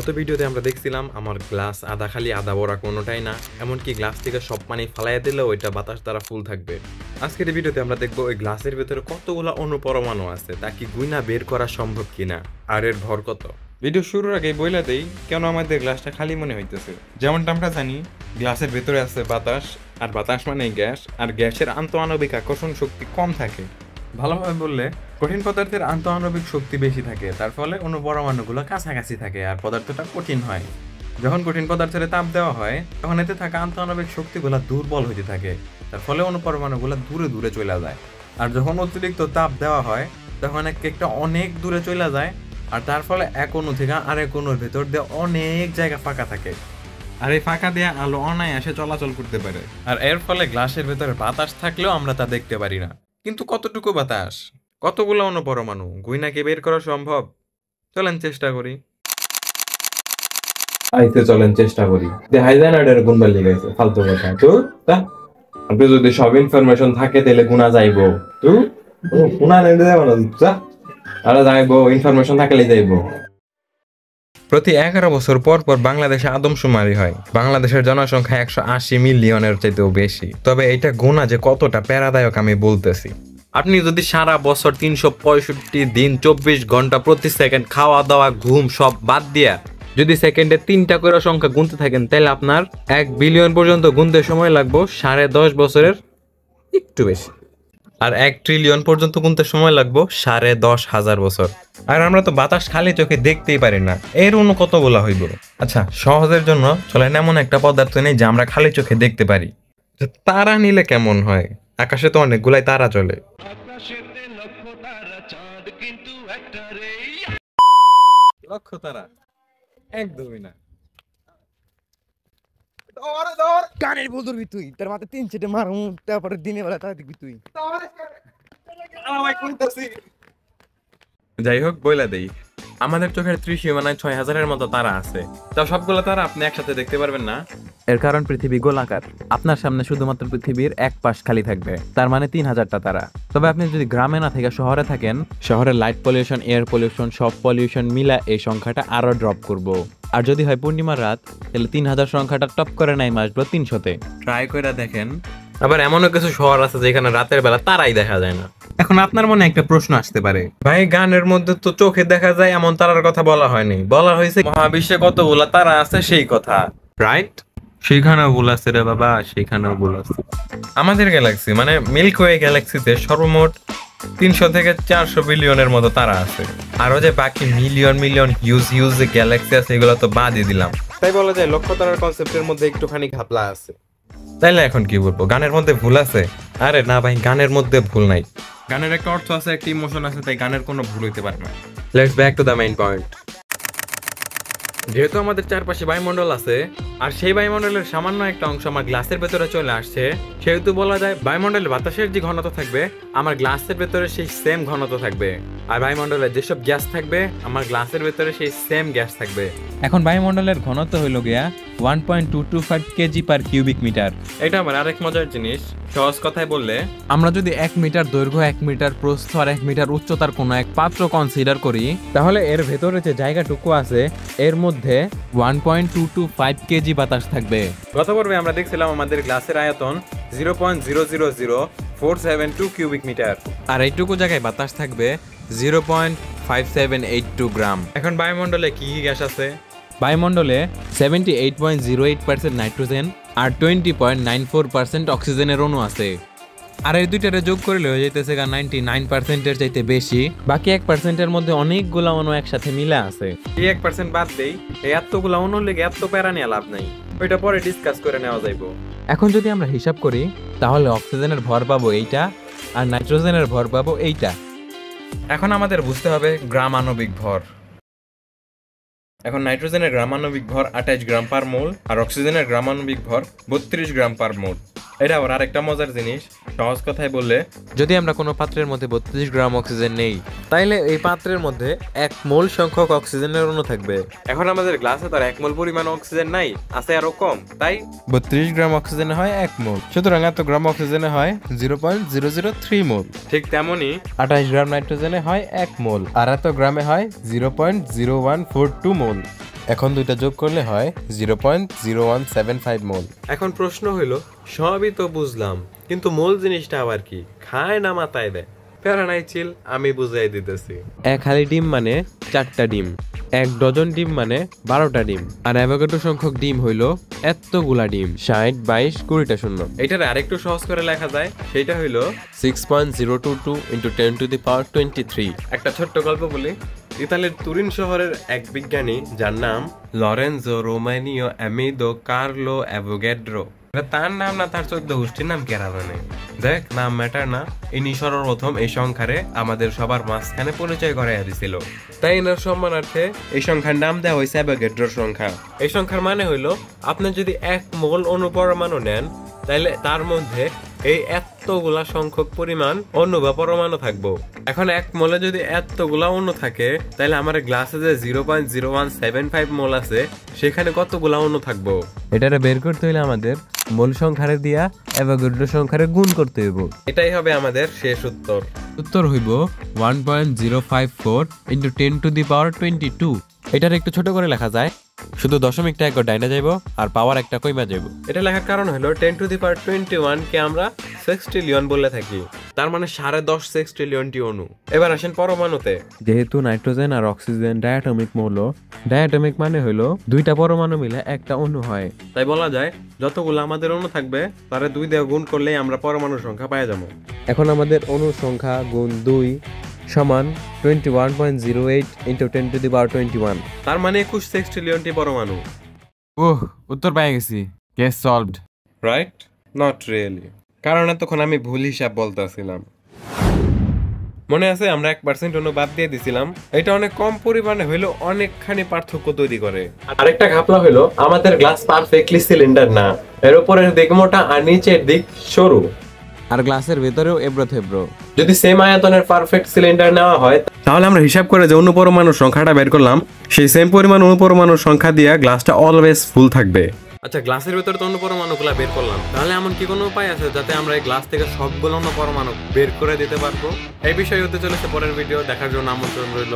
গত ভিডিওতে আমরা দেখছিলাম আমার গ্লাস আধা খালি আধা ভরা কোনোটাই না, এমনকি গ্লাস থেকে সব পানি ফালাইয়া দিলেও ওইটা বাতাস দ্বারা ফুল থাকবে। আজকের এই ভিডিওতে আমরা দেখবো ওই গ্লাসের ভেতরে কতগুলো অণুপরমাণু আছে, তা কি গুইনা বের করা সম্ভব কিনা, আর এর ভর কত। ভিডিও শুরুর আগে বইলা দেই কেন আমাদের গ্লাসটা খালি মনে হইতেছে। যেমনটা আমরা জানি গ্লাসের ভেতরে আছে বাতাস, আর বাতাস মানে গ্যাস, আর গ্যাসের আন্তঃআণবিক আকর্ষণ শক্তি কম থাকে। ভালোভাবে বললে কঠিন পদার্থের আন্তঃআণবিক শক্তি বেশি থাকে, তার ফলে অণুপরমাণুগুলো কাছাকাছি থাকে আর পদার্থটা কঠিন হয়। যখন কঠিন পদার্থের তাপ দেওয়া হয় তখন এতে থাকা আন্তঃআণবিক শক্তিগুলো দুর্বল হতে থাকে, তার ফলে অণুপরমাণুগুলো দূরে দূরে চলে যায়। আর যখন অতিরিক্ত তাপ দেওয়া হয় তখন একটা অনেক দূরে চলে যায়, আর তার ফলে এক অণু থেকে আরেক অণুর ভেতর দিয়ে অনেক জায়গা ফাঁকা থাকে, আর এই ফাঁকা দিয়ে আলো অনায়াসে চলাচল করতে পারে। আর এর ফলে গ্লাসের ভেতরে বাতাস থাকলেও আমরা তা দেখতে পারি না। কিন্তু কতটুকু বাতাস, কতগুলো অণুপরমাণু গুইনাকে বের করা সম্ভব? চলেন চেষ্টা করি। চলেন চেষ্টা করি। দেখাই যায় না এটা গুণ বাড়লি গেছে, ফালতু কথা। তো আপনি যদি সব ইনফরমেশন থাকে তাহলে গুণা যাইবো। তো গুণা নিতে যাবো না, আর যাইবো ইনফরমেশন থাকলে যাইবো। প্রতি 11 বছর পর পর বাংলাদেশে আদমশুমারি হয়। বাংলাদেশের জনসংখ্যা 180 মিলিয়নের চাইতেও বেশি। তবে এটা গোনা যে কতটা প্যারাদায়ক আমি বলতেছি। আপনি যদি সারা বছর 365 দিন 24 ঘন্টা প্রতি সেকেন্ড খাওয়া দাওয়া ঘুম সব বাদ দিয়া যদি সেকেন্ডে 3টা করে সংখ্যা গুনতে থাকেন, তাহলে আপনার 1 বিলিয়ন পর্যন্ত গুনতে সময় লাগবে 10.5 বছরের একটু বেশি। আর 1 ট্রিলিয়ন পর্যন্ত গুনতে সময় লাগবে 10,500 বছর। আর আমরা তো বাতাস খালি চোখে দেখতেই পারি না, এর অন্য কতগুলো হইব। আচ্ছা, সহজের জন্য চলেন এমন একটা পদার্থ নেই যা আমরা খালি চোখে দেখতে পারি। তারা নিলে কেমন হয়? আকাশে তো অনেকগুলাই তারা চলে। লক্ষ তারা একদমই না। কানের বল ধরবি তুই, তার মাথায় 3 সেটে মারু, তারপরে দিনে বেলা তা দেখবি তুই। যাই হোক, বইলা দেই, আমাদের চোখের ত্রিসীমানায় 6,000-এর মতো তারা আছে। তা সবগুলো তারা আপনি একসাথে দেখতে পারবেন না। এর কারণ পৃথিবী গোলাকার। আপনার সামনে শুধুমাত্র পৃথিবীর এক পাশ খালি থাকবে, তার মানে 3,000টা তারা। তবে আপনি যদি গ্রামে না থেকে শহরে থাকেন, শহরের লাইট পলিউশন, এয়ার পলিউশন, সব পলিউশন মিলা এই সংখ্যাটা আরো ড্রপ করব। আর যদি হয় পূর্ণিমার রাত, তাহলে 3,000 সংখ্যাটা টপ করে নাই আসবে 300-তে। ট্রাই করে দেখেন। আবার এমনও কিছু শহর আছে যেখানে রাতের বেলা তারাই দেখা যায় না। এখন আপনার মনে একটা প্রশ্ন আসতে পারে, ভাই গানের মধ্যে তো চোখে দেখা যায় এমন তারার কথা বলা হয়নি, বলা হয়েছে মহাবিশ্বে কতগুলা তারা আছে সেই কথা, রাইট? সেখানেও ভুল আছে রে বাবা, সেখানেও ভুল আছে। আমাদের গ্যালাক্সি মানে মিল্কি ওয়ে গ্যালাক্সিতে সর্বমোট 300 থেকে 400 বিলিয়নের মতো তারা আছে। আরো যে বাকি মিলিয়ন মিলিয়ন হিউজ যে গ্যালাক্সি আছে এগুলো তো বাদই দিলাম। তাই বলা যায় লক্ষ্য তারার কনসেপ্টের মধ্যে একটুখানি ঘাপলা আছে। তাইলে এখন কি বলবো, গানের মধ্যে ভুল আছে? আরে না ভাই, গানের মধ্যে ভুল নাই। গানের একটা অর্থ আছে, একটা ইমোশন আছে, তাই গানের কোনো ভুল হইতে পারে না। Let's back to the main point. যেহেতু আমাদের চারপাশে বায়ুমণ্ডল আছে, আর সেই বায়ুমণ্ডলের সামান্য একটা অংশ আমার গ্লাসের ভেতরে চলে আসছে, সেহেতু বলা যায় বায়ুমণ্ডলের বাতাসের যে ঘনত্ব থাকবে আমার গ্লাসের ভেতরে সেই সেম ঘনত্ব থাকবে। আর বায়ুমণ্ডলের যেসব গ্যাস থাকবে আমার গ্লাসের ভেতরে সেই সেম গ্যাস থাকবে। এখন বায়ুমণ্ডলের ঘনত্ব হইল গিয়া 1.225 কেজি পার কিউবিক মিটার। এটা আমার আরেক মজার জিনিস। সহজ কথায় বললে, আমরা যদি 1 মিটার দৈর্ঘ্য, 1 মিটার প্রস্থ আর 1 মিটার উচ্চতার কোনো এক পাত্র কনসিডার করি, তাহলে এর ভেতরে যে জায়গাটুকু আছে এর মধ্যে 1.225 কেজি বাতাস থাকবে। গত পর্বে আমরা দেখছিলাম আমাদের গ্লাসের আয়তন 0.000472 কিউবিক মিটার, আর এইটুকু জায়গায় বাতাস থাকবে 0.5782 গ্রাম। এখন বায়ুমণ্ডলে কি কি গ্যাস আছে? বায়ুমণ্ডলে 78.08% নাইট্রোজেন আর 20.94% অক্সিজেনের অণু আছে। আর এই দুইটারে যোগ করলে হয়ে যাইতেছে 99%-এর চাইতে বেশি। বাকি 1%-এর মধ্যে অনেকগুলা অণু একসাথে মিলে আছে। এই 1% বাদ দেই, এই এতগুলা অণুর লেগে এত প্যারা নিয়ে লাভ নাই, ওইটা পরে ডিসকাস করে নেওয়া যাইব। এখন যদি আমরা হিসাব করি তাহলে অক্সিজেনের ভর পাবো এইটা, আর নাইট্রোজেনের ভর পাবো এইটা। এখন আমাদের বুঝতে হবে গ্রাম আণবিক ভর। এখন নাইট্রোজেনের গ্রামাণবিক ভর 28 গ্রাম পার মোল, আর অক্সিজেনের গ্রামাণবিক ভর 32 গ্রাম পার মোল। এটা আবার আরেকটা মজার জিনিস। সহজ কথায় বললে, যদি আমরা কোনো পাত্রের মধ্যে 32 গ্রাম অক্সিজেন নেই, তাইলে এই পাত্রের মধ্যে 1 মোল সংখ্যক অক্সিজেনের অণু থাকবে। এখন আমাদের গ্লাসে তার 1 মোল পরিমাণ অক্সিজেন নাই, আছে আরো কম, তাই 32 গ্রাম অক্সিজেনে হয় 1 মোল, সুতরাং এত গ্রাম অক্সিজেনে হয় 0.003 মোল। ঠিক তেমনি 28 গ্রাম নাইট্রোজেনে হয় 1 মোল, আর এত গ্রামে হয় 0.0142 মোল। এখন দুইটা যোগ করলে হয় 0.0175 মোল। এখন প্রশ্ন হইল, সবই তো বুঝলাম, কিন্তু মোল জিনিসটা আবার কি? খায় না মাথায় দেয়? প্যারা নাই চিল, আমি বুঝাই দিতেছি। এক হালি ডিম মানে 4টা ডিম, 1 ডজন ডিম মানে 12টা ডিম, আর অ্যাভোকাডো সংখ্যক ডিম হইল এতগুলা ডিম, 60, 22, 20টা শূন্য। এটার আরেকটু সহজ করে লেখা যায়, সেটা হইলো 6.022 × 10⁻23। একটা ছোট্ট গল্প বলি। ইতালির তুরিন শহরের এক বিজ্ঞানী, যার নাম লরেনজো রোমানিও অ্যামিদো কার্লো অ্যাভোগাড্রো, তার নাম না তার 14 গোষ্ঠীর নাম কেরা জানে, দেখ নাম ম্যাটার না, ইনি সর্বপ্রথম এই সংখ্যারে আমাদের সবার মাঝখানে পরিচয় করাইয়া দিছিল। তাই এনার সম্মানার্থে এই সংখ্যার নাম দেওয়া হয়েছে অ্যাভোগাড্রোর সংখ্যা। এই সংখ্যার মানে হইলো, আপনি যদি 1 মোল অণুপরমাণু নেন, তাইলে তার মধ্যে এই এতগুলা সংখ্যক পরিমাণ অণু বা পরমাণু থাকবো। এখন 1 মোলে যদি এতগুলা অণু থাকে, তাহলে আমার গ্লাসে যে 0.0175 মোল আছে, সেখানে কতগুলা অণু থাকবো? এটারে বের করতে হইলে আমাদের মোল সংখ্যারে দিয়া অ্যাভোগাড্রো সংখ্যারে গুণ করতে হইব। এটাই হবে আমাদের শেষ উত্তর। উত্তর হইব 1.054 × 10⁻22। এটার একটু ছোট করে লেখা যায়, শুধু দশমিকটা একবার ডাইনা যাইব আর পাওয়ার একটা কইমা যাইব। এটা লেখার কারণ হলো 10⁻21 কে আমরা সেক্সটিলিয়ন বলে থাকি, তার মানে 10.5 সেক্সটিলিয়নটি অণু। এবার আসেন পরমাণুতে। যেহেতু নাইট্রোজেন আর অক্সিজেন ডায়াটমিক মৌল, ডায়াটমিক মানে হলো 2টা পরমাণু মিলে একটা অণু হয়। তাই বলা যায়, যতগুলো আমাদের অণু থাকবে তারে 2 দিয়ে গুণ করলেই আমরা পরমাণুর সংখ্যা পাই যাবো। এখন আমাদের অণুর সংখ্যা গুণ 2 সমান 21.08 × 10⁻21। তার মানে 21 সেক্সটিলিয়নটি পরমাণু। ওহ, উত্তর পেয়ে গেছি। Case solved. Right? Not really, কারণ এতক্ষণ আমি ভুল হিসাব বলতেছিলাম। মনে আছে আমরা 1% অণু বাদ দিয়ে দিছিলাম? এটা অনেক কম পরিমাণে হইলেও অনেকখানি পার্থক্য তৈরি করে। আরেকটা ঘাপলা হইলো, আমাদের গ্লাস পারফেক্টলি সিলিন্ডার না, এর উপরের দিক মোটা আর নিচের দিক সরু, আর গ্লাসের ভেতরেও এবড়ো থেবড়ো। যদি সেম আয়তনের পারফেক্ট সিলিন্ডার নেওয়া হয়, তাহলে আমরা হিসাব করে যে অণু পরমাণুর সংখ্যাটা বের করলাম, সেই সেম পরিমাণ অণু পরমাণুর সংখ্যা দিয়ে গ্লাসটা অলওয়েজ ফুল থাকবে। আচ্ছা, গ্লাসের ভিতরে তো অণু পরমাণুগুলো বের করলাম, তাহলে এমন কি কোনো উপায় আছে যাতে আমরা এই গ্লাস থেকে সবগুলো অণু পরমাণু বের করে দিতে পারবো? এই বিষয়ে হতে চলেছে পরের ভিডিও, দেখার জন্য আমন্ত্রণ রইল।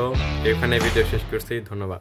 এখানে ভিডিও শেষ করছি, ধন্যবাদ।